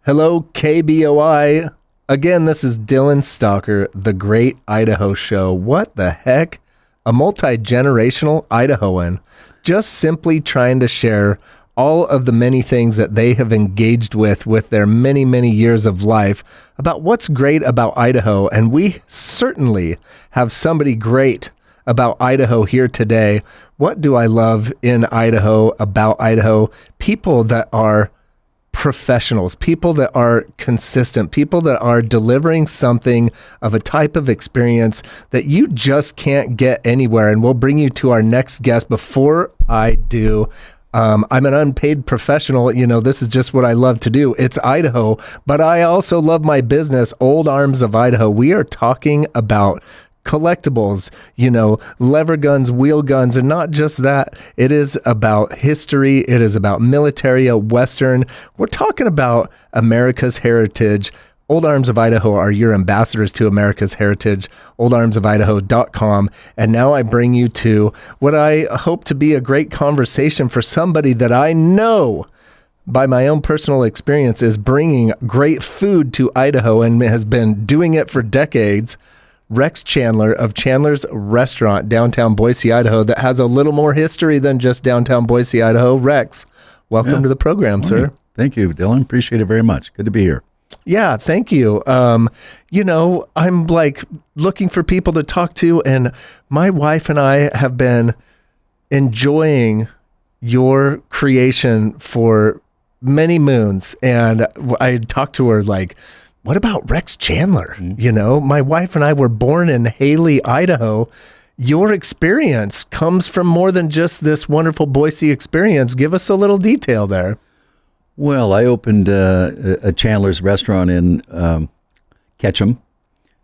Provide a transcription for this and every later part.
Hello, KBOI. Again, this is Dylan Stalker, The Great Idaho Show. What the heck? A multi-generational Idahoan, just simply trying to share all of the many things that they have engaged with their many, many years of life about what's great about Idaho. And we certainly have somebody great about Idaho here today. What do I love in Idaho, about Idaho? People that are professionals, people that are consistent, people that are delivering something of a type of experience that you just can't get anywhere. And we'll bring you to our next guest. Before I do, I'm an unpaid professional. You know, this is just what I love to do. It's Idaho, but I also love my business, Old Arms of Idaho. We are talking about collectibles, you know, lever guns, wheel guns, and not just that. It is about history. It is about military, a Western. We're talking about America's heritage. Old Arms of Idaho are your ambassadors to America's heritage, oldarmsofidaho.com. And now I bring you to what I hope to be a great conversation for somebody that I know by my own personal experience is bringing great food to Idaho and has been doing it for decades. Rex Chandler of Chandler's Restaurant, downtown Boise, Idaho, that has a little more history than just downtown Boise, Idaho. Rex, welcome to the program, sir. Thank you, Dylan. Appreciate it very much. Good to be here. Yeah, thank you. You know, I'm like looking for people to talk to, and my wife and I have been enjoying your creation for many moons. And I talked to her like, what about Rex Chandler? Mm-hmm. You know, my wife and I were born in Haley, Idaho. Your experience comes from more than just this wonderful Boise experience. Give us a little detail there. Well, I opened a Chandler's Restaurant in Ketchum,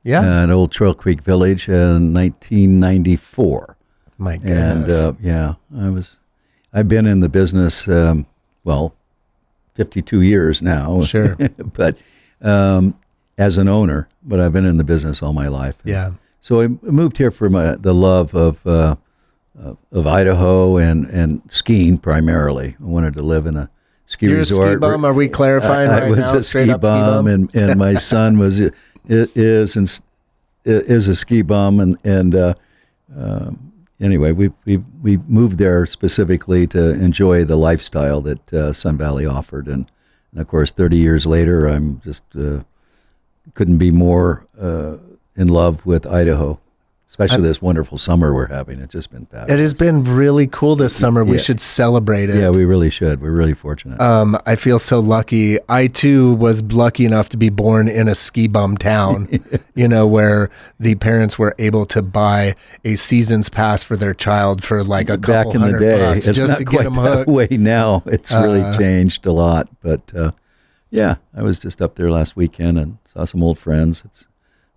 an old Trail Creek village in 1994. My goodness. And I've been in the business, 52 years now. Sure. But as an owner, but I've been in the business all my life. Yeah. So I moved here for the love of Idaho and skiing primarily. I wanted to live in a ski You're resort. A ski bum? Are we clarifying right now? I was a ski bum, and my son is a ski bum, and anyway, we moved there specifically to enjoy the lifestyle that Sun Valley offered, and of course, 30 years later, I'm just couldn't be more in love with Idaho, especially this wonderful summer we're having. It's just been fabulous. It has been really cool this summer. We should celebrate it. Yeah, we really should. We're really fortunate. I feel so lucky. I, too, was lucky enough to be born in a ski bum town, you know, where the parents were able to buy a season's pass for their child for like a couple Back in the day, $100 it's just not to quite get them hooked. that way now. It's really changed a lot. But, I was just up there last weekend and saw some old friends. It's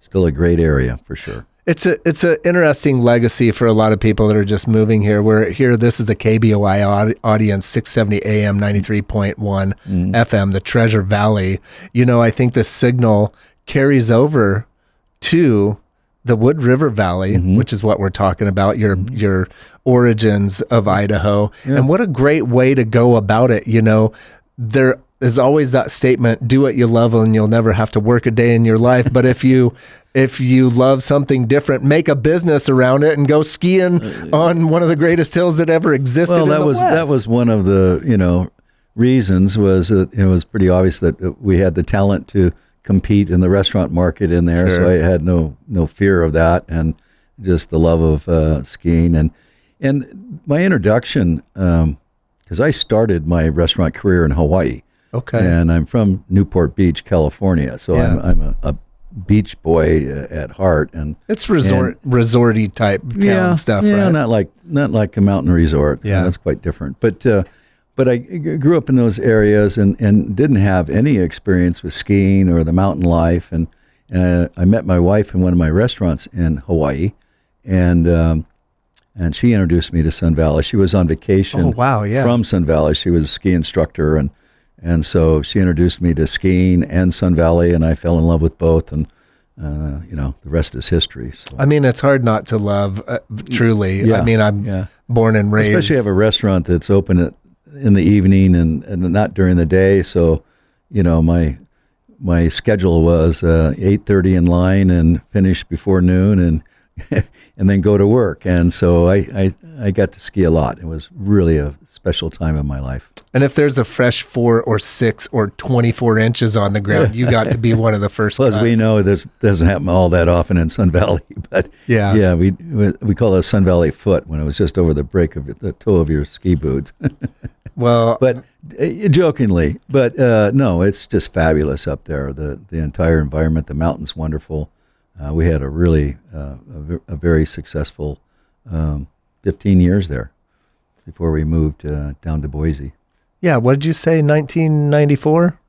still a great area for sure. It's an interesting legacy for a lot of people that are just moving here. We're here. This is the KBOI audience, 670 AM, 93.1 FM, the Treasure Valley. You know, I think the signal carries over to the Wood River Valley, which is what we're talking about, your origins of Idaho. Yeah. And what a great way to go about it. You know, there is always that statement, do what you love and you'll never have to work a day in your life. But if you love something different, make a business around it and go skiing on one of the greatest hills that ever existed. Well, that was one of the, reasons was that it was pretty obvious that we had the talent to compete in the restaurant market in there. Sure. So I had no fear of that, and just the love of skiing and my introduction, because I started my restaurant career in Hawaii. Okay. And I'm from Newport Beach, California. So I'm a beach boy at heart, and it's resorty type town stuff, yeah, right? not like a mountain resort. Yeah, that's quite different. But I grew up in those areas and didn't have any experience with skiing or the mountain life. And I met my wife in one of my restaurants in Hawaii, and she introduced me to Sun Valley. She was on vacation. Oh, wow, yeah. From Sun Valley. She was a ski instructor, and so she introduced me to skiing and Sun Valley, and I fell in love with both, and the rest is history. So. I mean, it's hard not to love, truly. Yeah, I mean, I'm born and raised. Especially have a restaurant that's open in the evening and not during the day. So, my my schedule was 8:30 in line and finish before noon, and and then go to work. And so I got to ski a lot. It was really a special time in my life. And if there's a fresh 4 or 6 or 24 inches on the ground, you got to be one of the first. Well, as we know, this doesn't happen all that often in Sun Valley. But yeah, we call it a Sun Valley foot when it was just over the break of the toe of your ski boot. Well, but jokingly, but no, it's just fabulous up there. The entire environment, the mountain's wonderful. We had a really a very successful 15 years there before we moved down to Boise. Yeah, what did you say? 1994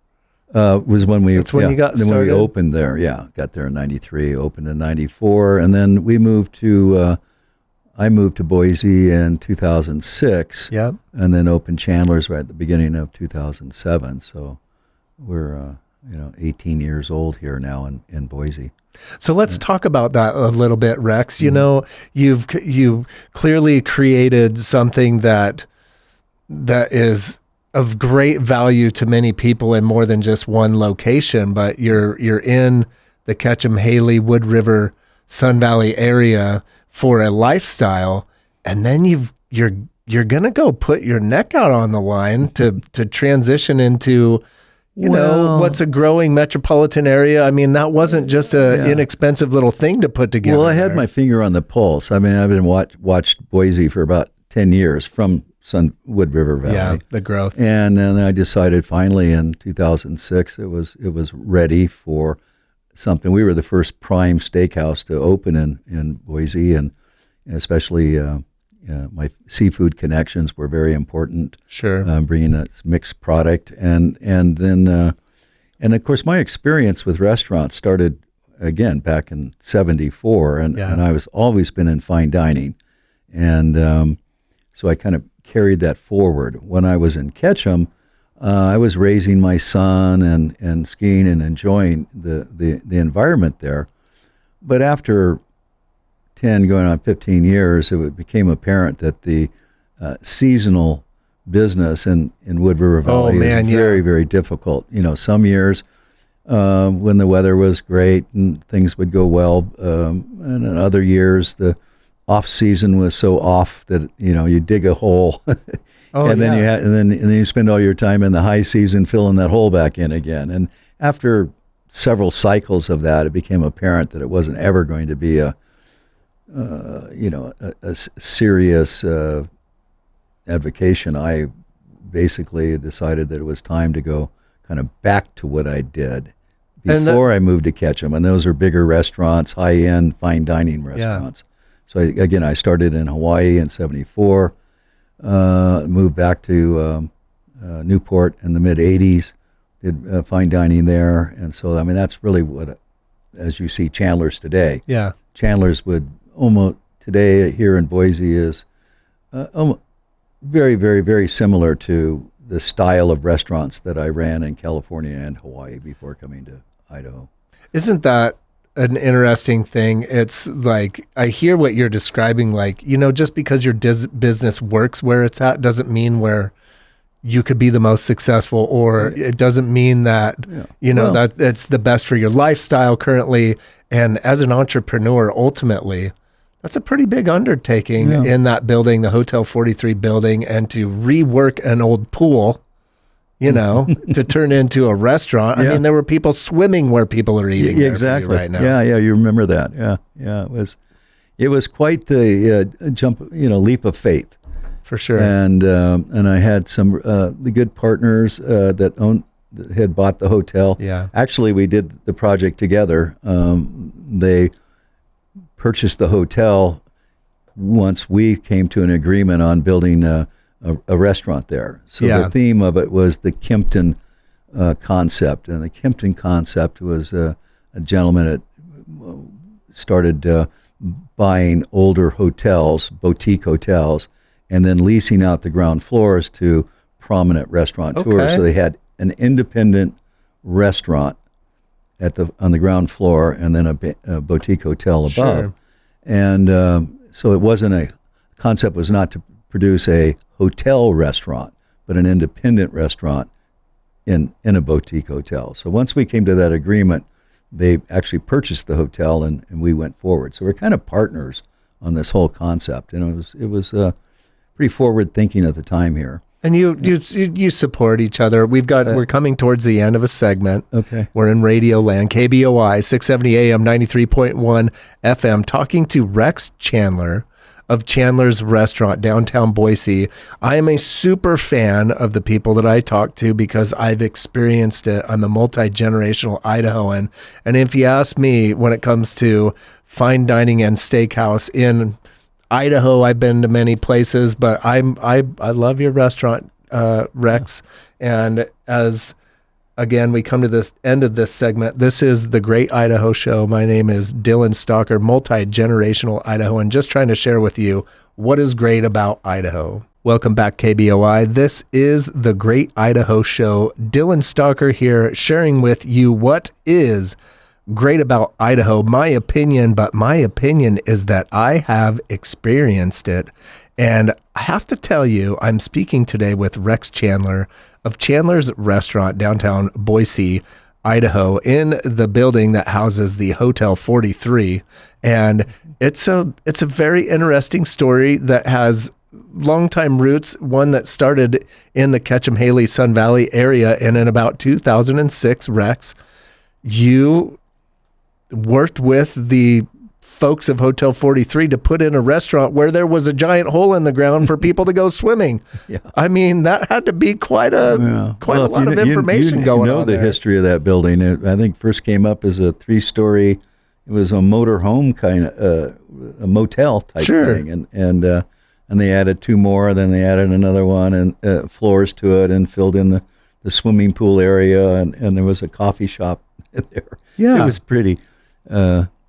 was when we. That's when you got started. When we opened there. Yeah, got there in '93, opened in '94, and then we moved to. I moved to Boise in 2006. Yep. And then opened Chandler's right at the beginning of 2007. So we're 18 years old here now in Boise. So let's talk about that a little bit, Rex. You know, you've clearly created something that is of great value to many people in more than just one location, but you're in the Ketchum, Haley, Wood River, Sun Valley area for a lifestyle, and then you're gonna go put your neck out on the line to transition into what's a growing metropolitan area. I mean, that wasn't just a inexpensive little thing to put together. Well, I had my finger on the pulse. I mean, I've been watched Boise for about 10 years from Wood River Valley. Yeah, the growth. And then I decided finally in 2006 it was ready for something. We were the first prime steakhouse to open in Boise, and especially my seafood connections were very important. Sure. Bringing a mixed product, and then and of course my experience with restaurants started again back in '74, and I was always been in fine dining, and so I kind of carried that forward. When I was in Ketchum, I was raising my son and skiing and enjoying the environment there. But after 10, going on 15 years, it became apparent that the seasonal business in Wood River Valley is very, very difficult. You know, some years when the weather was great and things would go well, and in other years the off season was so off that you dig a hole. And then you spend all your time in the high season filling that hole back in again. And after several cycles of that, it became apparent that it wasn't ever going to be a serious advocation. I basically decided that it was time to go kind of back to what I did before I moved to Ketchum. And those are bigger restaurants, high-end, fine dining restaurants. Yeah. So I started in Hawaii in '74. Moved back to Newport in the mid-'80s, did fine dining there. And so, I mean, that's really what, as you see Chandler's today. Yeah. Chandler's would almost, today here in Boise is very, very, very similar to the style of restaurants that I ran in California and Hawaii before coming to Idaho. Isn't that an interesting thing? It's like, I hear what you're describing, like, just because your business works where it's at doesn't mean where you could be the most successful, or it doesn't mean that, that it's the best for your lifestyle currently. And as an entrepreneur, ultimately, that's a pretty big undertaking in that building, the Hotel 43 building, and to rework an old pool, to turn into a restaurant. I mean, there were people swimming where people are eating. Exactly. Right now. Yeah, you remember that. Yeah. It was quite the jump, leap of faith. For sure. And I had some the good partners that had bought the hotel. Yeah. Actually, we did the project together. They purchased the hotel once we came to an agreement on building a restaurant there. So the theme of it was the Kimpton concept, and the Kimpton concept was a gentleman that started buying older hotels, boutique hotels, and then leasing out the ground floors to prominent restaurateurs. Okay. So they had an independent restaurant on the ground floor, and then a boutique hotel above. Sure. And so it wasn't concept was not to produce a hotel restaurant, but an independent restaurant in a boutique hotel. So once we came to that agreement, they actually purchased the hotel, and we went forward. So we're kind of partners on this whole concept, and it was pretty forward thinking at the time here. And you support each other. We're coming towards the end of a segment. Okay. We're in Radio Land, KBOI 670 AM 93.1 FM, talking to Rex Chandler of Chandler's Restaurant, downtown Boise. I am a super fan of the people that I talk to because I've experienced it. I'm a multi-generational Idahoan. And if you ask me, when it comes to fine dining and steakhouse in Idaho, I've been to many places, but I love your restaurant, Rex. And as again, we come to this end of this segment. This is the Great Idaho Show. My name is Dylan Stalker, multi-generational Idahoan, just trying to share with you what is great about Idaho. Welcome back, KBOI. This is the Great Idaho Show. Dylan Stalker here, sharing with you what is great about Idaho. My opinion is that I have experienced it. And I have to tell you, I'm speaking today with Rex Chandler of Chandler's Restaurant, downtown Boise, Idaho, in the building that houses the Hotel 43. And it's a very interesting story that has longtime roots, one that started in the Ketchum-Haley Sun Valley area. And in about 2006, Rex, you worked with the folks of Hotel 43 to put in a restaurant where there was a giant hole in the ground for people to go swimming. Yeah. I mean, that had to be quite a lot of information going on. You know the history of that building. It, I think, first came up as a 3-story. It was a motor home kind of a motel type thing, and they added 2 more. Then they added another one and floors to it, and filled in the swimming pool area, and there was a coffee shop there. Yeah, it was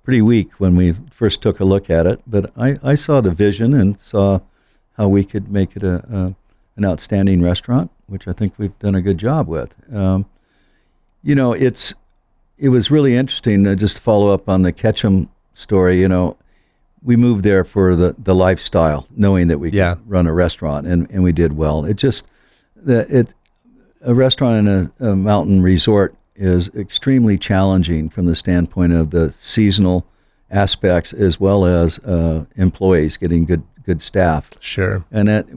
pretty weak when we first took a look at it, but I saw the vision and saw how we could make it an outstanding restaurant, which I think we've done a good job with. It was really interesting, just to follow up on the Ketchum story. We moved there for the lifestyle, knowing that we could run a restaurant, and we did well. A restaurant in a mountain resort is extremely challenging from the standpoint of the seasonal aspects, as well as employees getting good staff. Sure. And that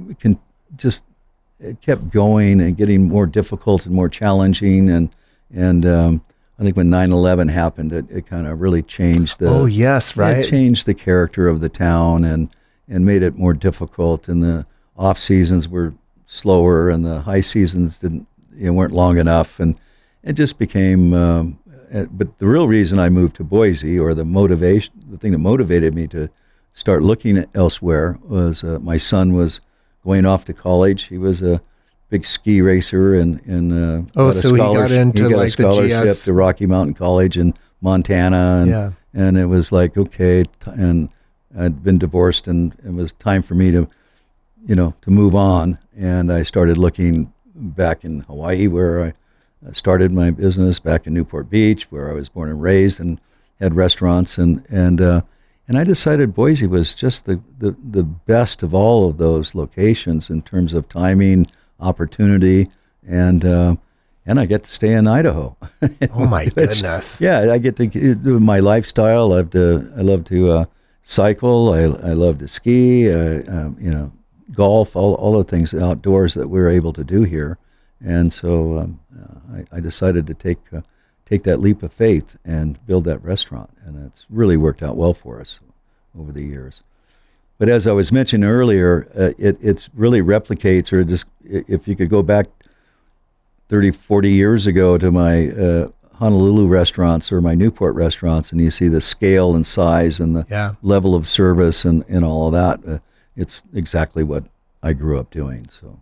it kept going and getting more difficult and more challenging. And I think when 9/11 happened, it kind of really changed It changed the character of the town and made it more difficult. And the off seasons were slower, and the high seasons weren't long enough, and it just became, but the real reason I moved to Boise, or the thing that motivated me to start looking elsewhere, was my son was going off to college. He was a big ski racer, and he got a scholarship to Rocky Mountain College in Montana, and it was like, okay, and I'd been divorced, and it was time for me to move on, and I started looking back in Hawaii, where I started my business, back in Newport Beach, where I was born and raised, and had restaurants, and I decided Boise was just the best of all of those locations in terms of timing, opportunity, and I get to stay in Idaho. Oh my goodness! Yeah, I get to do my lifestyle. I love to cycle. I love to ski. Golf. All the things outdoors that we're able to do here. And so I decided to take that leap of faith and build that restaurant, and it's really worked out well for us over the years. But as I was mentioning earlier, it really replicates, or just if you could go back 30, 40 years ago to my Honolulu restaurants or my Newport restaurants, and you see the scale and size and the level of service and all of that, it's exactly what I grew up doing. So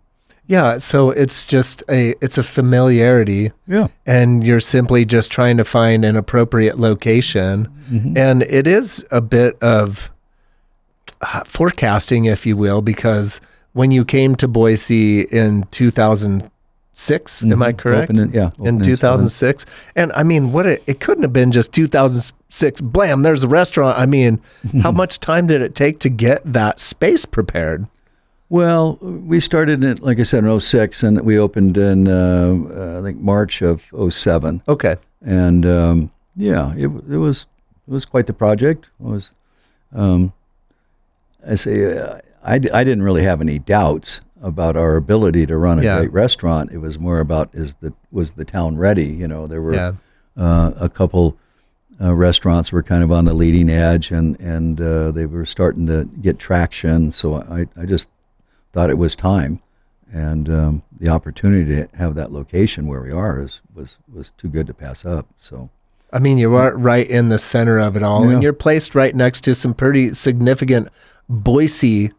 it's just it's a familiarity. Yeah. And you're simply just trying to find an appropriate location. Mm-hmm. And it is a bit of forecasting, if you will, because when you came to Boise in 2006, mm-hmm. Am I correct? In 2006. And I mean, it couldn't have been just 2006, blam, there's a restaurant. I mean, how much time did it take to get that space prepared? Well, we started in, like I said, in '06, and we opened in, I think, March of '07. Okay. And it was quite the project. It was, I didn't really have any doubts about our ability to run a great restaurant. It was more about was the town ready? You know, there were a couple restaurants were kind of on the leading edge, and they were starting to get traction. So I just thought it was time, and the opportunity to have that location where we are was too good to pass up. So. I mean, you are right in the center of it all, and you're placed right next to some pretty significant Boise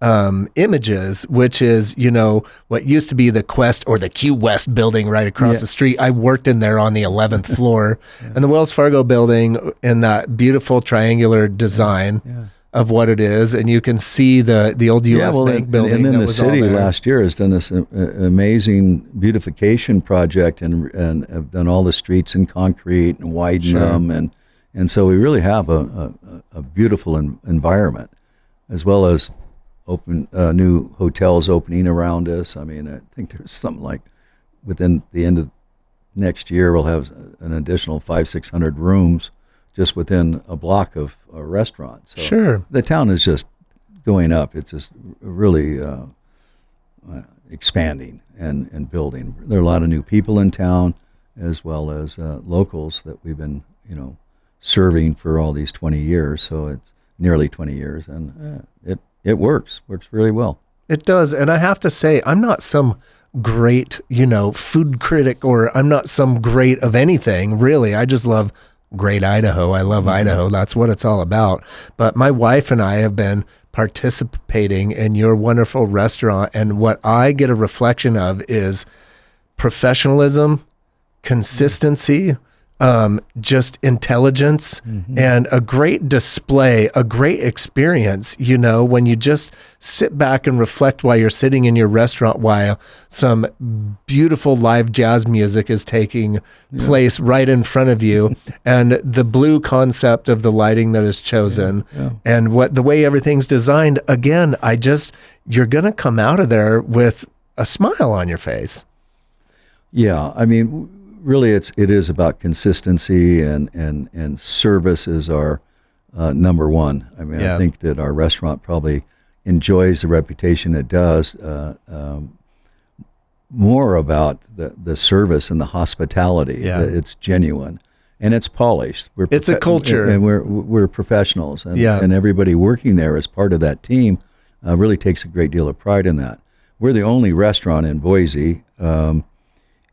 images, which is, you know, what used to be the Quest or the Q West building right across the street. I worked in there on the 11th floor, and the Wells Fargo building in that beautiful triangular design of what it is, and you can see the old U.S. Bank building. And then the city last year has done this amazing beautification project and have done all the streets in concrete and widened them, and so we really have a beautiful environment, as well as new hotels opening around us. I mean, I think there's something like within the end of next year we'll have an additional 500-600 rooms just within a block of a restaurant. So the town is just going up. It's just really expanding and building. There are a lot of new people in town, as well as locals that we've been, serving for all these 20 years. So it's nearly 20 years, and it works really well. It does, and I have to say, I'm not some great, food critic, or I'm not some great of anything, really. I just love great Idaho. I love Idaho. That's what it's all about. But my wife and I have been participating in your wonderful restaurant, and what I get a reflection of is professionalism, consistency, just intelligence, and a great display, a great experience, when you just sit back and reflect while you're sitting in your restaurant while some beautiful live jazz music is taking place right in front of you, and the blue concept of the lighting that is chosen, and the way everything's designed. Again, you're going to come out of there with a smile on your face. Yeah, I mean, really, it is about consistency, and service is our number one. I mean, I think that our restaurant probably enjoys the reputation it does, more about the service and the hospitality. It's genuine and it's polished. It's a culture, and we're professionals, and everybody working there as part of that team really takes a great deal of pride in that. We're the only restaurant in Boise.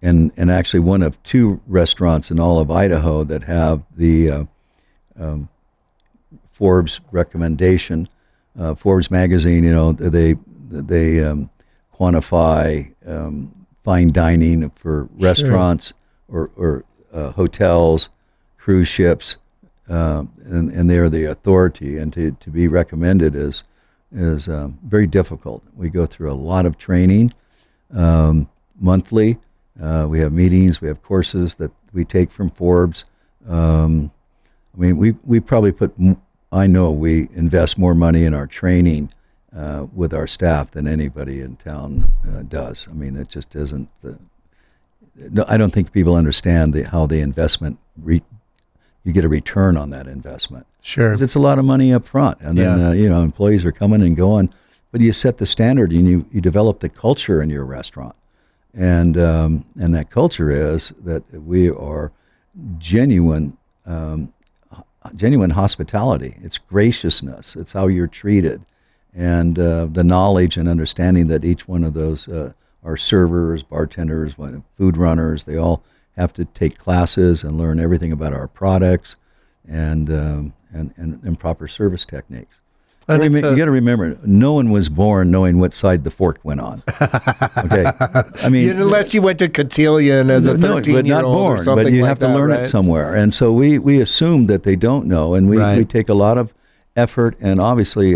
And actually one of two restaurants in all of Idaho that have the Forbes recommendation. Forbes magazine, they quantify fine dining for restaurants or hotels, cruise ships, and they're the authority. And to be recommended is very difficult. We go through a lot of training monthly. We have meetings, we have courses that we take from Forbes. I mean, we probably we invest more money in our training with our staff than anybody in town does. I mean, it just isn't. I don't think people understand how the investment, you get a return on that investment. Sure. 'Cause it's a lot of money up front. And then, employees are coming and going, but you set the standard and you develop the culture in your restaurant. And that culture is that we are genuine hospitality. It's graciousness. It's how you're treated, and the knowledge and understanding that each one of those are servers, bartenders, food runners. They all have to take classes and learn everything about our products and proper service techniques. You got to remember, no one was born knowing what side the fork went on. Okay, I mean, unless you went to Cotillion as a 13-year-old, not born, or something but you like have to that, learn right? it somewhere. And so we assume that they don't know, and we take a lot of effort and obviously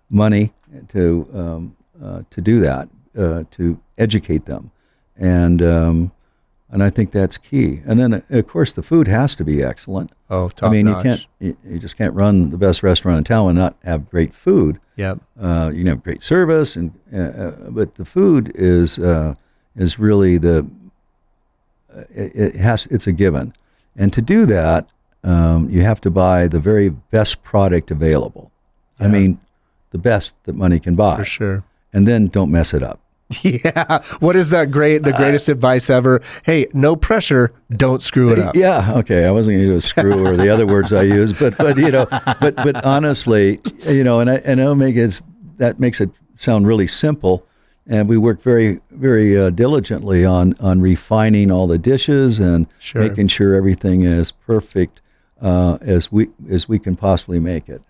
money to do that, to educate them. And And I think that's key. And then, of course, the food has to be excellent. Oh, top notch. You just can't run the best restaurant in town and not have great food. Yep. You can have great service, but the food is really it's a given. And to do that, you have to buy the very best product available. Yeah. I mean, the best that money can buy. For sure. And then don't mess it up. Yeah. What is the greatest advice ever? Hey, no pressure. Don't screw it up. Yeah. Okay. I wasn't going to do a screw or the other words I use, but honestly, and I know that makes it sound really simple. And we work very, very diligently on refining all the dishes and making sure everything is perfect as we can possibly make it.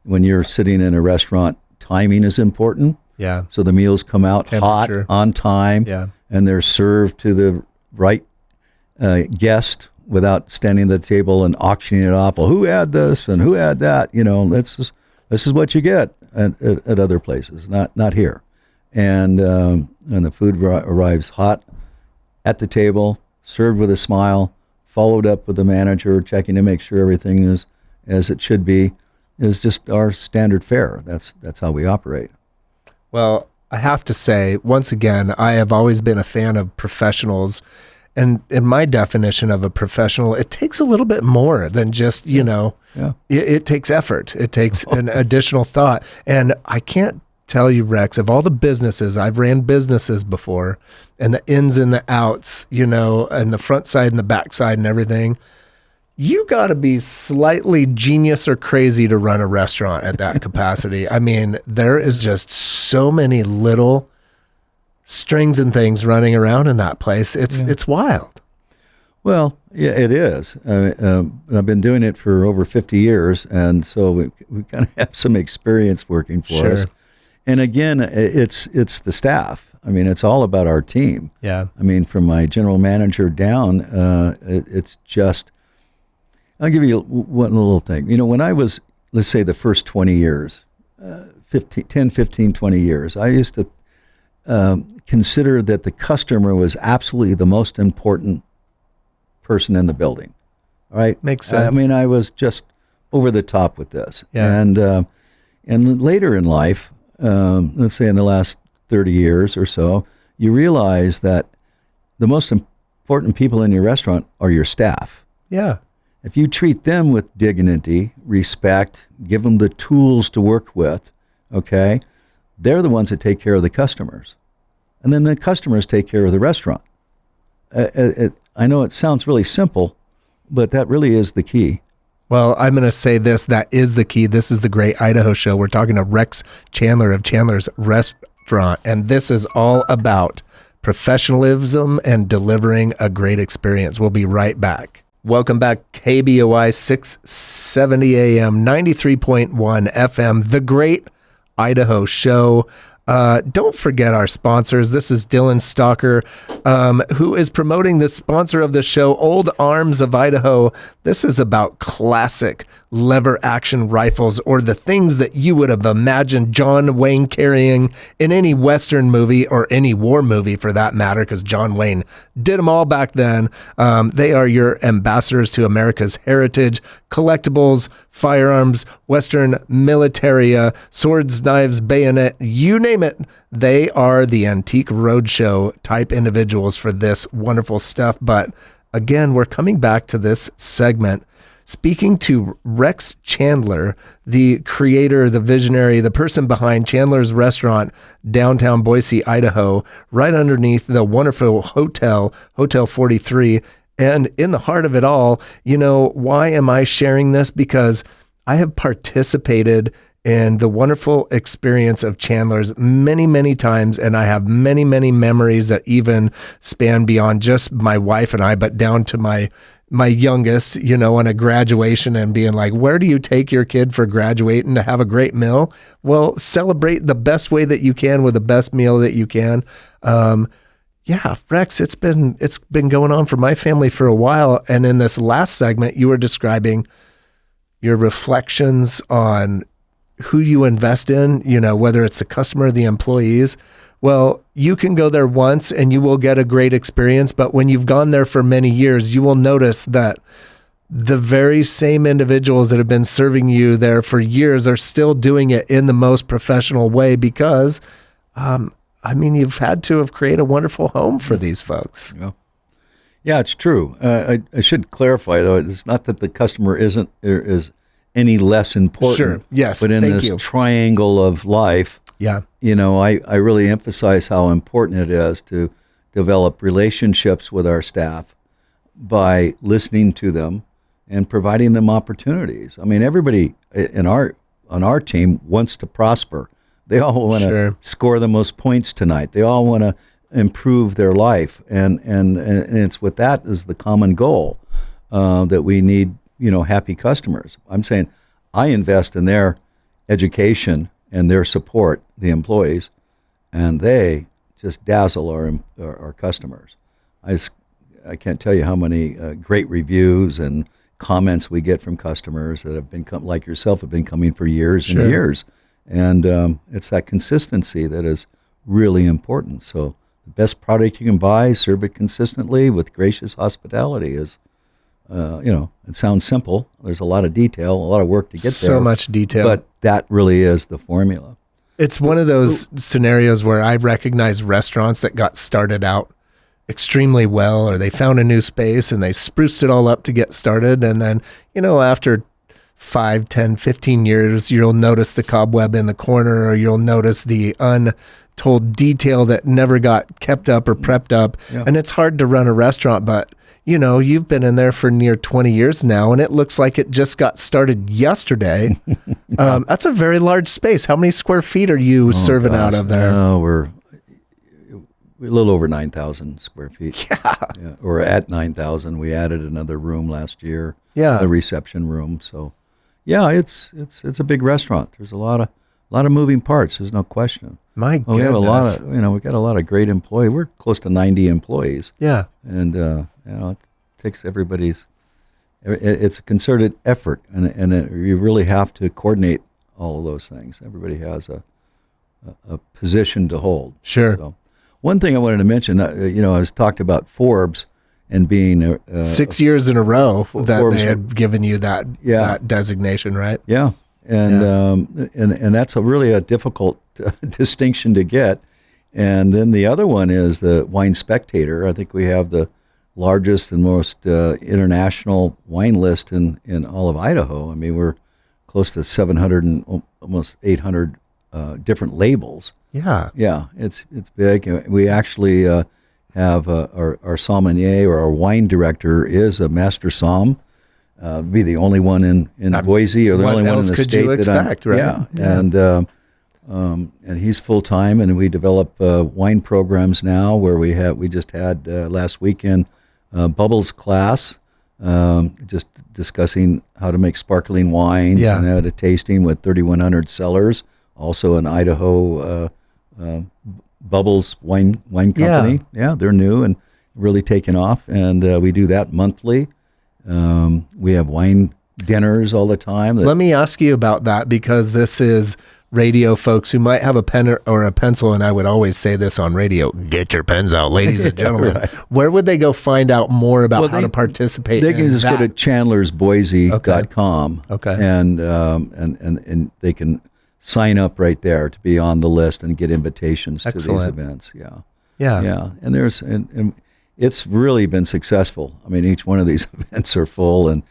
When you're sitting in a restaurant, timing is important. Yeah. So the meals come out hot, on time, and they're served to the right guest without standing at the table and auctioning it off. Well, who had this and who had that? This is what you get at other places, not here. And the food arrives hot at the table, served with a smile, followed up with the manager, checking to make sure everything is as it should be, is just our standard fare. That's how we operate. Well, I have to say, once again, I have always been a fan of professionals. And in my definition of a professional, it takes a little bit more than just, it takes effort. It takes an additional thought. And I can't tell you, Rex, of all the businesses, I've ran businesses before, and the ins and the outs, and the front side and the back side and everything. You got to be slightly genius or crazy to run a restaurant at that capacity. I mean, there is just so many little strings and things running around in that place. It's wild. Well, yeah, it is. I've been doing it for over 50 years, and so we kind of have some experience working for us. And again, it's the staff. I mean, it's all about our team. Yeah. I mean, from my general manager down, it's just. I'll give you one little thing. When I was, let's say, the first 20 years, 10, 15, 20 years, I used to consider that the customer was absolutely the most important person in the building. All right? Makes sense. I mean, I was just over the top with this. Yeah. And later in life, let's say in the last 30 years or so, you realize that the most important people in your restaurant are your staff. Yeah. If you treat them with dignity, respect, give them the tools to work with, okay, they're the ones that take care of the customers. And then the customers take care of the restaurant. I know it sounds really simple, but that really is the key. Well, I'm going to say this. That is the key. This is the Great Idaho Show. We're talking to Rex Chandler of Chandler's Restaurant, and this is all about professionalism and delivering a great experience. We'll be right back. Welcome back, KBOI 670 AM, 93.1 FM, The Great Idaho Show. Don't forget our sponsors. This is Dylan Stalker, who is promoting the sponsor of the show, Old Arms of Idaho. This is about classic lever action rifles, or the things that you would have imagined John Wayne carrying in any Western movie, or any war movie for that matter, because John Wayne did them all back then. They are your ambassadors to America's heritage, collectibles, firearms, Western militaria, swords, knives, bayonet, you name it. They are the Antique Roadshow type individuals for this wonderful stuff. But again, we're coming back to this segment, speaking to Rex Chandler, the creator, the visionary, the person behind Chandler's Restaurant, downtown Boise, Idaho, right underneath the wonderful Hotel 43. And in the heart of it all, why am I sharing this? Because I have participated in the wonderful experience of Chandler's many, many times, and I have many, many memories that even span beyond just my wife and I, but down to my youngest, on a graduation, and being like, where do you take your kid for graduating to have a great meal? Well, celebrate the best way that you can with the best meal that you can. Yeah, Rex, it's been going on for my family for a while. And in this last segment, you were describing your reflections on who you invest in, whether it's the customer or the employees. Well, you can go there once and you will get a great experience, but when you've gone there for many years, you will notice that the very same individuals that have been serving you there for years are still doing it in the most professional way because, you've had to have created a wonderful home for these folks. Yeah, it's true. I should clarify, though, it's not that the customer is any less important. Sure. Yes. But in Thank this you. triangle of life, Yeah. I really emphasize how important it is to develop relationships with our staff by listening to them and providing them opportunities. I mean, everybody on our team wants to prosper. They all want to score the most points tonight. They all want to improve their life, and it's with that as the common goal that we need. Happy customers. I'm saying I invest in their education and their support, the employees, and they just dazzle our customers. I can't tell you how many great reviews and comments we get from customers that have been like yourself have been coming for years and years, and it's that consistency that is really important. So the best product you can buy, serve it consistently with gracious hospitality is. It sounds simple. There's a lot of detail, a lot of work to get there. So much detail. But that really is the formula. It's one of those scenarios where I recognize restaurants that got started out extremely well, or they found a new space and they spruced it all up to get started. And then, after 5, 10, 15 years, you'll notice the cobweb in the corner, or you'll notice the untold detail that never got kept up or prepped up. Yeah. And it's hard to run a restaurant, but you've been in there for near 20 years now, and it looks like it just got started yesterday. That's a very large space. How many square feet are you serving out of there? We're a little over 9,000 square feet. Yeah. We're at 9,000. We added another room last year. Yeah. The reception room. So, yeah, it's a big restaurant. There's a lot of moving parts. There's no question. My goodness. We have a lot of, we got a lot of great employees. We're close to 90 employees. Yeah. And, it takes everybody's, it's a concerted effort, and you really have to coordinate all of those things. Everybody has a position to hold. Sure. So, one thing I wanted to mention, I was talked about Forbes and being 6 years in a row that Forbes, they had given you that designation, right? Yeah. And that's really a difficult distinction to get. And then the other one is the Wine Spectator. I think we have the largest and most international wine list in all of Idaho. I mean, we're close to 700 and almost 800 different labels. Yeah. Yeah, it's big. We actually have our sommelier, or our wine director, is a master som. Be the only one in Boise, or the only one in the state expect, right? Yeah. And he's full time, and we develop wine programs now where we just had last weekend Bubbles class, just discussing how to make sparkling wines, and had a tasting with 3,100 cellars, also an Idaho Bubbles wine company. Yeah, they're new and really taking off, and we do that monthly. We have wine dinners all the time. Let me ask you about that, because this is radio folks who might have a pen or a pencil, and I would always say this on radio: get your pens out, ladies and gentlemen. Right. Where would they go find out more about how to participate? They can just go to chandlersboise.com. Okay. And they can sign up right there to be on the list and get invitations to these events. Yeah. And it's really been successful. I mean, each one of these events are full, and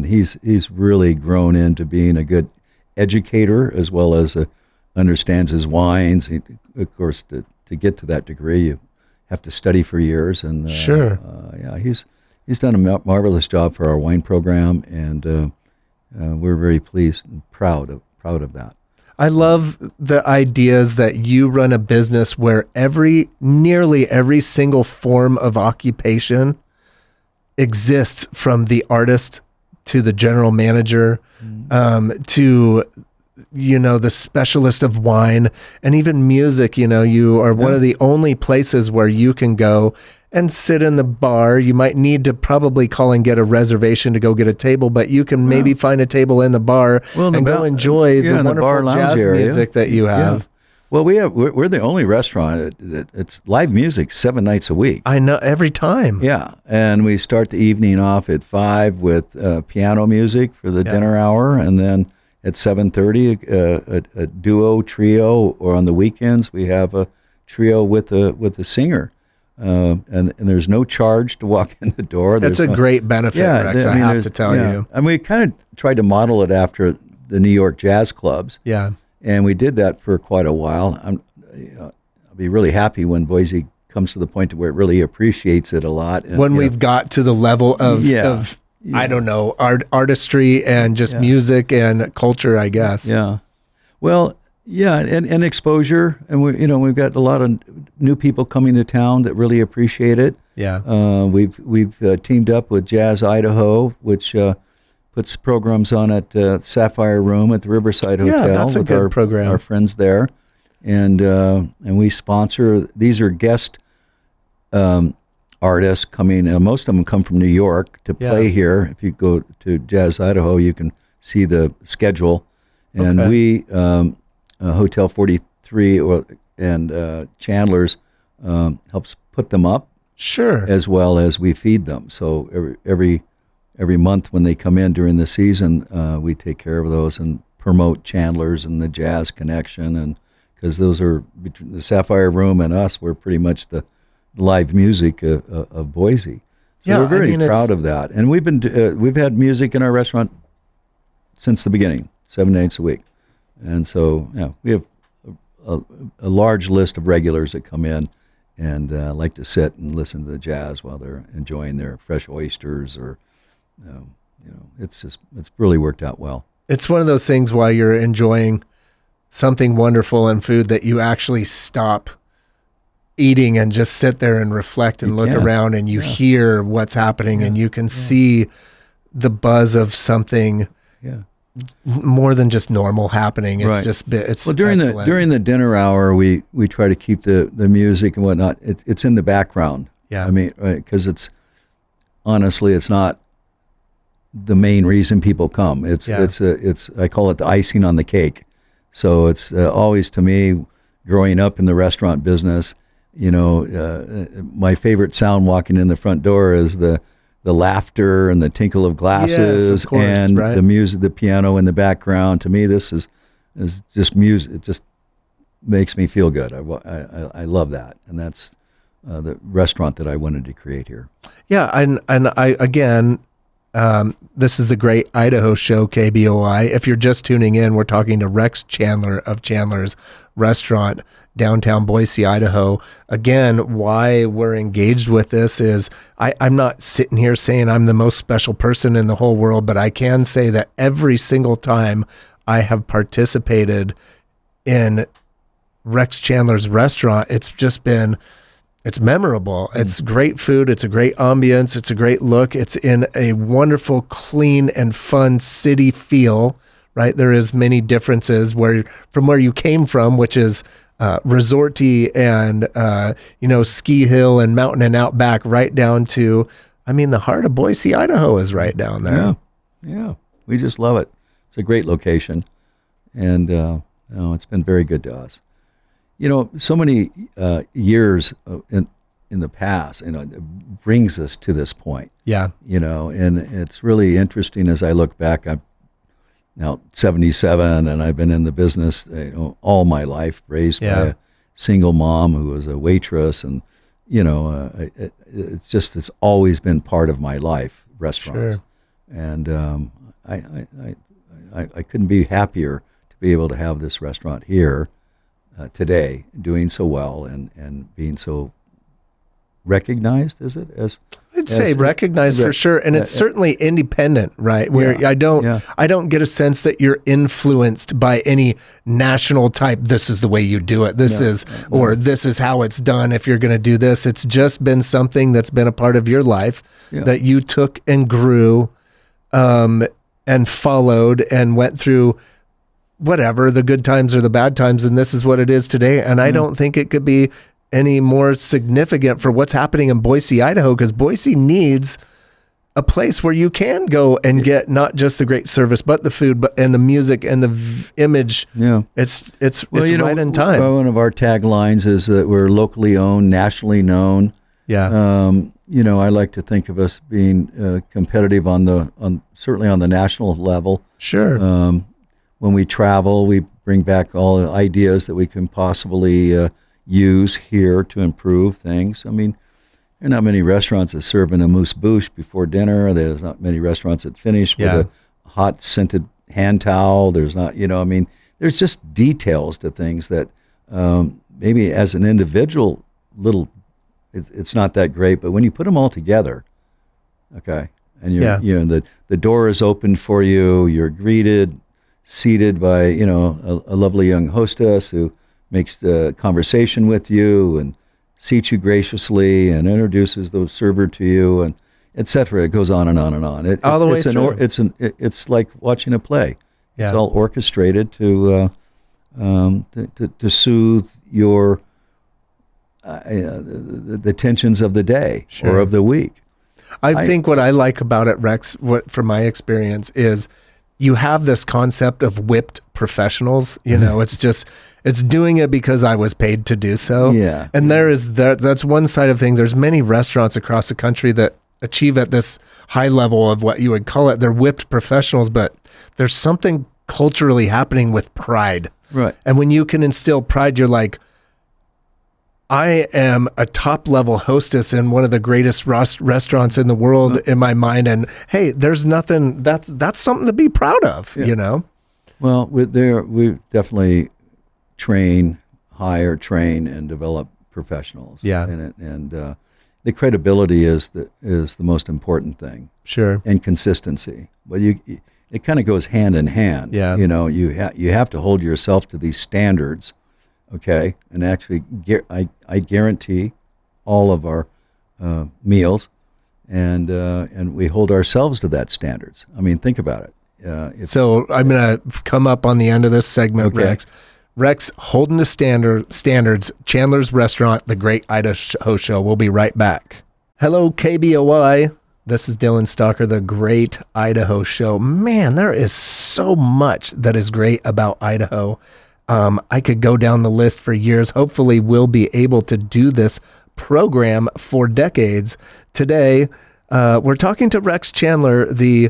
he's really grown into being a good educator, as well as understands his wines. Of course, to get to that degree, you have to study for years. And sure, he's done a marvelous job for our wine program, and we're very pleased and proud of that. I love the ideas that you run a business where nearly every single form of occupation exists, from the artist to the general manager, to, the specialist of wine, and even music. You are one of the only places where you can go and sit in the bar. You might need to probably call and get a reservation to go get a table, but you can maybe find a table in the bar and go enjoy the wonderful jazz music that you have. Well, we're the only restaurant. It's live music 7 nights a week. I know, every time. Yeah, and we start the evening off at 5 with piano music for the dinner hour, and then at 7:30 a duo, trio, or on the weekends we have a trio with a singer. And there's no charge to walk in the door. That's a great benefit, Rex, I have to tell you. And we kind of tried to model it after the New York jazz clubs. Yeah. And we did that for quite a while. I'll be really happy when Boise comes to the point to where it really appreciates it a lot. And, when we've got to the level of I don't know, artistry and just music and culture, I guess. Yeah. Well, yeah, and exposure, and we've got a lot of new people coming to town that really appreciate it. Yeah. We've teamed up with Jazz Idaho, which puts programs on at Sapphire Room at the Riverside Hotel. Yeah, that's a good program. Our friends there, and we sponsor. These are guest artists coming. Most of them come from New York to play here. If you go to Jazz Idaho, you can see the schedule, and we Hotel 43 and Chandler's helps put them up. Sure. As well as we feed them. So every month when they come in during the season, we take care of those and promote Chandler's and the Jazz Connection, and because those are between the Sapphire Room and us, we're pretty much the live music of Boise. So we're very proud of that, and we've had music in our restaurant since the beginning, 7 nights a week, and so we have a large list of regulars that come in and like to sit and listen to the jazz while they're enjoying their fresh oysters, or it's really worked out well. It's one of those things while you're enjoying something wonderful in food that you actually stop eating and just sit there and reflect and look around, and you hear what's happening, and you can see the buzz of something more than just normal happening. It's just during the dinner hour we try to keep the music and whatnot. It's in the background. I mean, because it's honestly it's not the main reason people come. It's I call it the icing on the cake. So it's always, to me, growing up in the restaurant business, my favorite sound walking in the front door is the laughter and the tinkle of glasses, of course, and the music, the piano in the background. To me, this is just music. It just makes me feel good. I love that, and that's the restaurant that I wanted to create here. Yeah, and I again. This is the Great Idaho Show, KBOI. If you're just tuning in, we're talking to Rex Chandler of Chandler's Restaurant, downtown Boise, Idaho. Again, why we're engaged with this is I'm not sitting here saying I'm the most special person in the whole world, but I can say that every single time I have participated in Rex Chandler's Restaurant, it's memorable. It's great food. It's a great ambience. It's a great look. It's in a wonderful, clean, and fun city feel, right? There is many differences from where you came from, which is resorty and, ski hill and mountain and outback, right down to, the heart of Boise, Idaho is right down there. Yeah. We just love it. It's a great location. And, it's been very good to us. So many years in the past, it brings us to this point. Yeah. And it's really interesting as I look back. I'm now 77, and I've been in the business all my life, raised by a single mom who was a waitress, and it's always been part of my life, restaurants. Sure. And I couldn't be happier to be able to have this restaurant here. Today, doing so well and being so recognized, is it? I'd say recognized for sure, and it's certainly independent, right? Where I don't get a sense that you're influenced by any national type. This is the way you do it. This is how it's done. If you're going to do this, it's just been something that's been a part of your life that you took and grew, and followed and went through. Whatever, the good times or the bad times, and this is what it is today. And I don't think it could be any more significant for what's happening in Boise, Idaho, because Boise needs a place where you can go and get not just the great service, but the food, but and the music and the image. Yeah, it's right in time. One of our taglines is that we're locally owned, nationally known. Yeah. I like to think of us being competitive certainly on the national level. Sure. When we travel, we bring back all the ideas that we can possibly use here to improve things. I mean, there are not many restaurants that serve in a mousse bouche before dinner. There's not many restaurants that finish with a hot scented hand towel. There's not, there's just details to things that maybe as an individual it's not that great, but when you put them all together, okay, and the door is opened for you, you're greeted, seated by a lovely young hostess who makes the conversation with you and seats you graciously and introduces the server to you, and etc. It goes on and on and on. All the way through. It's like watching a play. Yeah. It's all orchestrated to soothe your the tensions of the day or of the week. I think what I like about it, Rex, from my experience, is you have this concept of whipped professionals. It's doing it because I was paid to do so. Yeah. And that's one side of things. There's many restaurants across the country that achieve at this high level of what you would call it. They're whipped professionals, but there's something culturally happening with pride. Right. And when you can instill pride, you're like, I am a top level hostess in one of the greatest restaurants in the world in my mind. And hey, there's nothing that's something to be proud of, Well, we definitely hire, train, and develop professionals. Yeah. And the credibility is the most important thing. Sure. And consistency. But it kind of goes hand in hand. Yeah. You have to hold yourself to these standards. Okay, and actually, I guarantee all of our meals, and we hold ourselves to that standards. I mean, think about it. So I'm going to come up on the end of this segment, okay. Rex, holding the standards, Chandler's Restaurant, The Great Idaho Show. We'll be right back. Hello, KBOI. This is Dylan Stalker, The Great Idaho Show. Man, there is so much that is great about Idaho. I could go down the list for years. Hopefully we'll be able to do this program for decades. Today, we're talking to Rex Chandler, the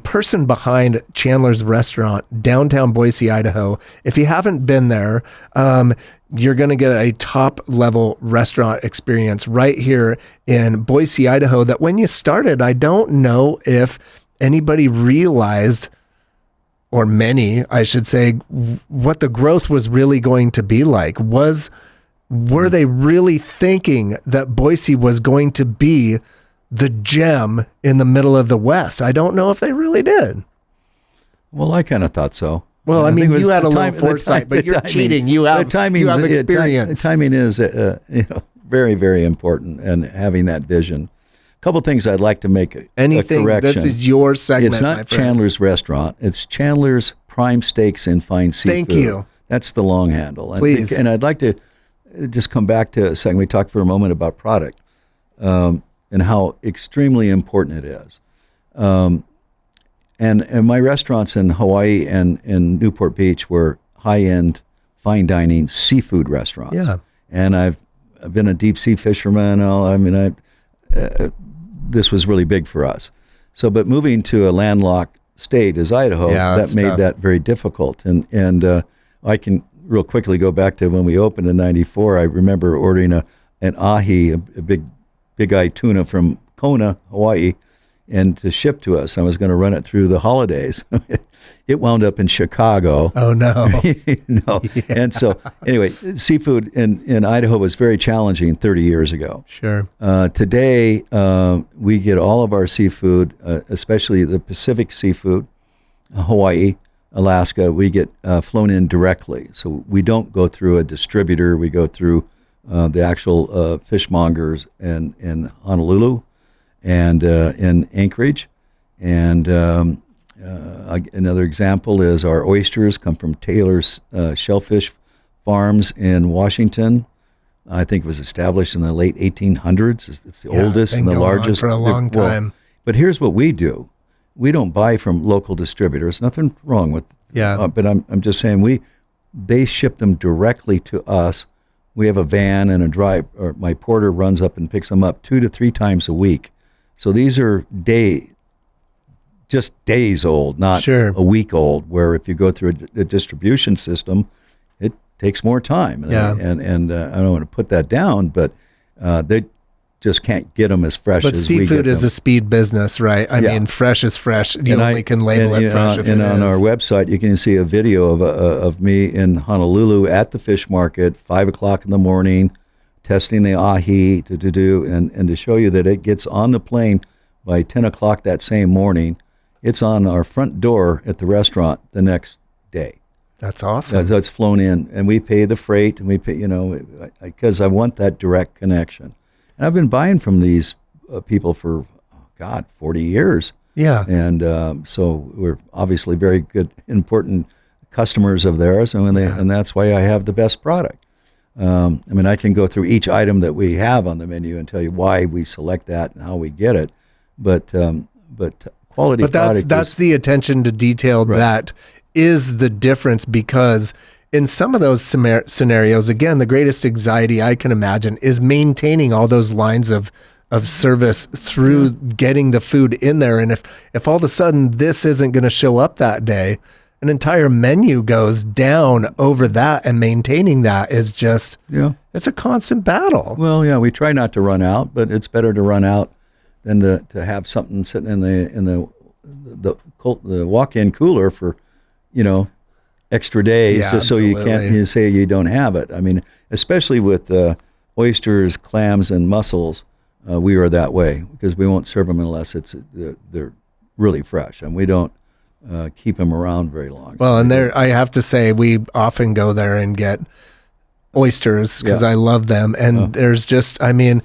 person behind Chandler's Restaurant, downtown Boise, Idaho. If you haven't been there, you're going to get a top level restaurant experience right here in Boise, Idaho, that when you started, I don't know if anybody realized, or many, I should say, what the growth was really going to be like. Were they really thinking that Boise was going to be the gem in the middle of the West? I don't know if they really did. Well, I kind of thought so. Well, I mean, you had a little foresight, but you're cheating. You have experience. Timing is very, very important, and having that vision. A couple things I'd like to make a correction. This is your segment. It's not Chandler's Restaurant. It's Chandler's Prime Steaks and Fine Seafood. Thank you. That's the long handle. Please. And I'd like to just come back to a second. We talked for a moment about product and how extremely important it is. And my restaurants in Hawaii and in Newport Beach were high-end, fine dining seafood restaurants. Yeah. And I've been a deep sea fisherman. This was really big for us. So, but moving to a landlocked state as Idaho, that made tough. That very difficult. And I can real quickly go back to when we opened in '94. I remember ordering an ahi, a big-eyed tuna from Kona, Hawaii, and to ship to us. I was going to run it through the holidays. It wound up in Chicago. Oh, no. No. Yeah. And so, anyway, seafood in Idaho was very challenging 30 years ago. Sure. Today, we get all of our seafood, especially the Pacific seafood, Hawaii, Alaska, we get flown in directly. So we don't go through a distributor. We go through the actual fishmongers in Honolulu and in Anchorage. And another example is our oysters come from Taylor's Shellfish farms in Washington. I think it was established in the late 1800s. It's the oldest and the largest for a long time. But here's what we do: we don't buy from local distributors. Nothing wrong with but I'm just saying they ship them directly to us. We have a van and or my porter runs up and picks them up 2 to 3 times a week. So these are just days old, not a week old, where if you go through a distribution system, it takes more time. And I don't want to put that down, but they just can't get them as fresh as we get them. But seafood is a speed business, right? I mean, fresh is fresh. You only can label it fresh if it is. And on our website, you can see a video of me in Honolulu at the fish market, 5 o'clock in the morning, testing the ahi and to show you that it gets on the plane by 10 o'clock that same morning. It's on our front door at the restaurant the next day. That's awesome. It's flown in, and we pay the freight, and we pay, because I want that direct connection. And I've been buying from these people for, 40 years. Yeah. And so we're obviously very good, important customers of theirs, and that's why I have the best product. I can go through each item that we have on the menu and tell you why we select that and how we get it, but quality. But that's the attention to detail that is the difference, because in some of those scenarios, again, the greatest anxiety I can imagine is maintaining all those lines of service through getting the food in there. And if all of a sudden this isn't going to show up that day, an entire menu goes down over that, and maintaining that is just, it's a constant battle. Well, yeah, we try not to run out, but it's better to run out than to have something sitting in the walk-in cooler for, extra days, just so you say you don't have it. I mean, especially with oysters, clams, and mussels, we are that way, because we won't serve them unless they're really fresh, and we don't keep them around very long. Well, and I have to say, we often go there and get oysters because I love them, and there's just, and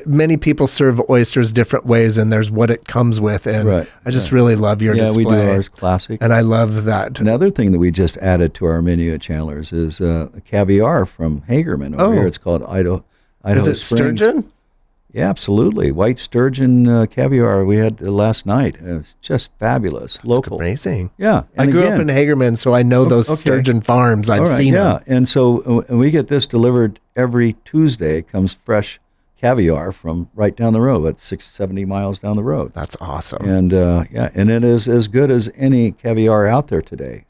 many people serve oysters different ways, and there's what it comes with, and I just really love your display. Yeah, we do ours classic, and I love that. Another thing that we just added to our menu at Chandler's is a caviar from Hagerman over here. It's called Idaho. Is it Springs. Sturgeon? Yeah, absolutely. White sturgeon caviar we had last night. It was just fabulous. That's local. Amazing. Yeah. I grew up in Hagerman, so I know those sturgeon farms. I've seen them. And so we get this delivered every Tuesday. It comes fresh caviar from right down the road, at 70 miles down the road. That's awesome. And and it is as good as any caviar out there today.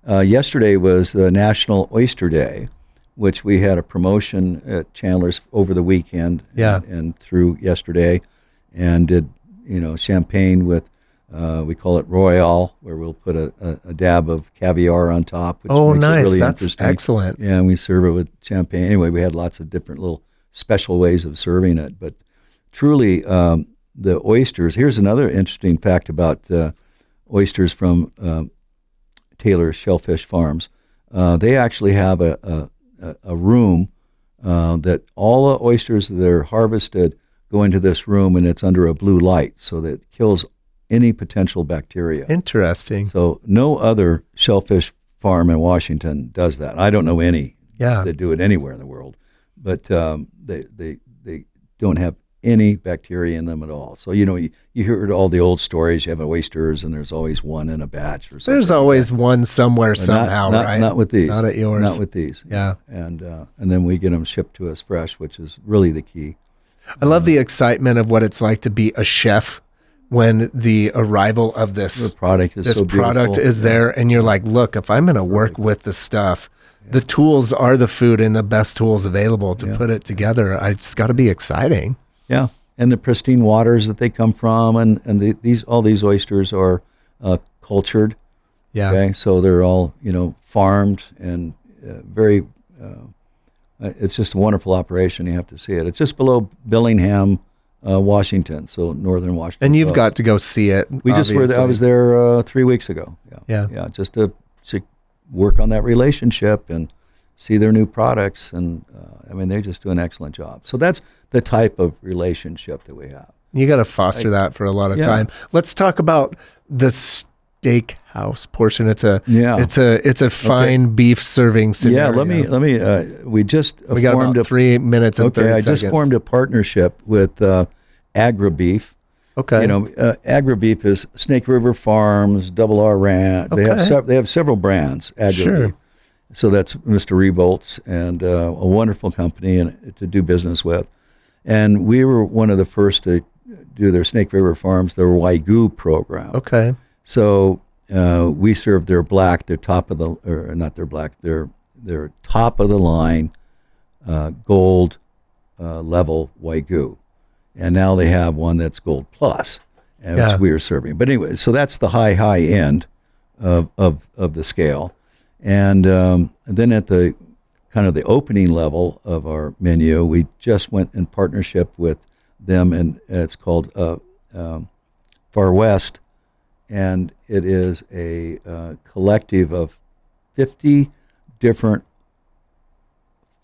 Yesterday was the National Oyster Day, which we had a promotion at Chandler's over the weekend and through yesterday, and did champagne with we call it Royale, where we'll put a dab of caviar on top, which makes it really interesting. Excellent. Yeah, and we serve it with champagne. Anyway, we had lots of different little special ways of serving it, but truly the oysters. Here's another interesting fact about oysters from Taylor's Shellfish Farms. They actually have a room that all the oysters that are harvested go into this room, and it's under a blue light, so that it kills any potential bacteria. Interesting. So no other shellfish farm in Washington does that. I don't know any that do it anywhere in the world, but they don't have any bacteria in them at all. So you heard all the old stories. You have oysters, and there's always one in a batch or something. There's always one somewhere, somehow, right? Not with these. Not at yours. Not with these. Yeah. And then we get them shipped to us fresh, which is really the key. I love the excitement of what it's like to be a chef when the arrival of this product is there, and you're like, look, if I'm going to work with the stuff, the tools are the food and the best tools available to put it together. It's got to be exciting. Yeah, and the pristine waters that they come from, and all these oysters are cultured. Yeah. Okay, so they're all farmed and very. It's just a wonderful operation. You have to see it. It's just below Bellingham, Washington, so northern Washington. And you've got to go see it. I was there 3 weeks ago. Yeah, just to work on that relationship and see their new products, and they just do an excellent job. So that's the type of relationship that we have. You got to foster that for a lot of time. Let's talk about the Steakhouse portion. It's a fine beef serving scenario. Yeah, let me. We got about 3 minutes and 30 seconds. I just formed a partnership with Agri-Beef, Okay. Agri-beef is Snake River Farms, Double R Ranch. Okay. They have several brands, Agri-beef. Sure. So that's Mr. Rebolt's, and a wonderful company to do business with. And we were one of the first to do their Snake River Farms, their Wagyu program. Okay. So we served their black, their top of the line gold level Wagyu, and now they have one that's gold plus, which we are serving. But anyway, so that's the high end of the scale, and then at the kind of the opening level of our menu, we just went in partnership with them, and it's called Far West, and it is a collective of 50 different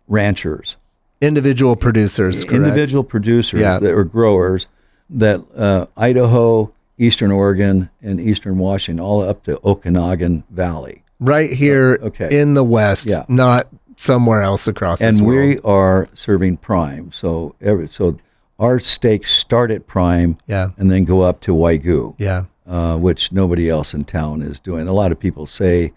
ranchers, individual producers, correct? Individual producers that are growers that Idaho, Eastern Oregon, and Eastern Washington, all up to Okanagan Valley. Right here in the West, not somewhere else across this world. And we are serving prime. So our steaks start at prime and then go up to Wagyu, which nobody else in town is doing. A lot of people say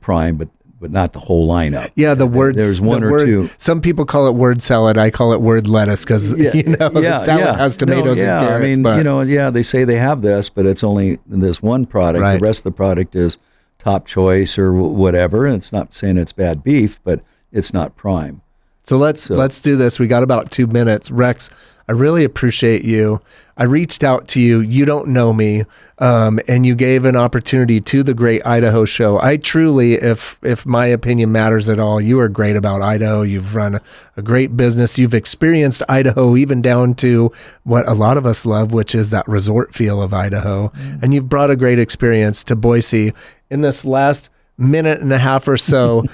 prime, but not the whole lineup. Yeah, there's one or two. Some people call it word salad. I call it word lettuce because the salad has tomatoes and carrots. I mean, they say they have this, but it's only this one product. Right. The rest of the product is top choice or whatever. And it's not saying it's bad beef, but it's not prime. So let's do this. We got about 2 minutes. Rex, I really appreciate you. I reached out to you. You don't know me, and you gave an opportunity to the Great Idaho Show. I truly, if my opinion matters at all, you are great about Idaho. You've run a great business. You've experienced Idaho even down to what a lot of us love, which is that resort feel of Idaho. And you've brought a great experience to Boise. In this last minute and a half or so,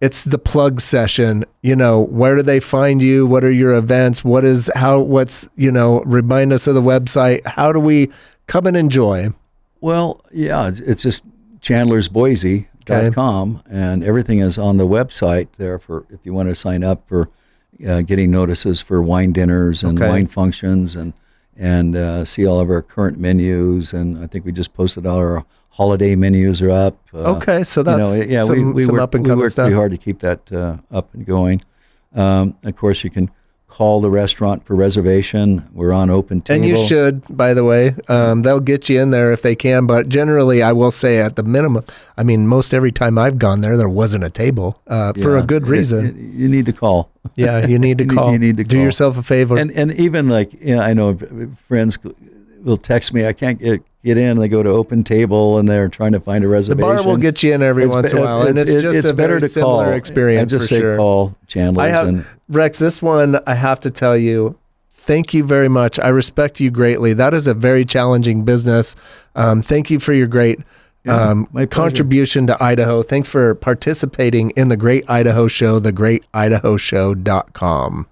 it's the plug session. Where do they find you? What are your events? remind us of the website. How do we come and enjoy? Well, it's just chandlersboise.com, and everything is on the website there for if you want to sign up for getting notices for wine dinners and wine functions and see all of our current menus. And I think we just posted all our holiday menus are up. So that's we some up and coming work stuff. pretty hard to keep that up and going. Of course, you can call the restaurant for reservation. We're on Open Table. And you should, by the way. They'll get you in there if they can. But generally, I will say at the minimum, I mean, most every time I've gone there wasn't a table for a good reason. You need to call. Yeah, you need to call. You need to do call. Yourself a favor. And even I know friends will text me, I can't get in. They go to Open Table and they're trying to find a reservation. The bar will get you in every once in a while, and it's just a very similar experience. I just say call Chandler's. Rex, this one I have to tell you, thank you very much. I respect you greatly. That is a very challenging business. Thank you for your great contribution to Idaho. Thanks for participating in the Great Idaho Show, thegreatidahoshow.com.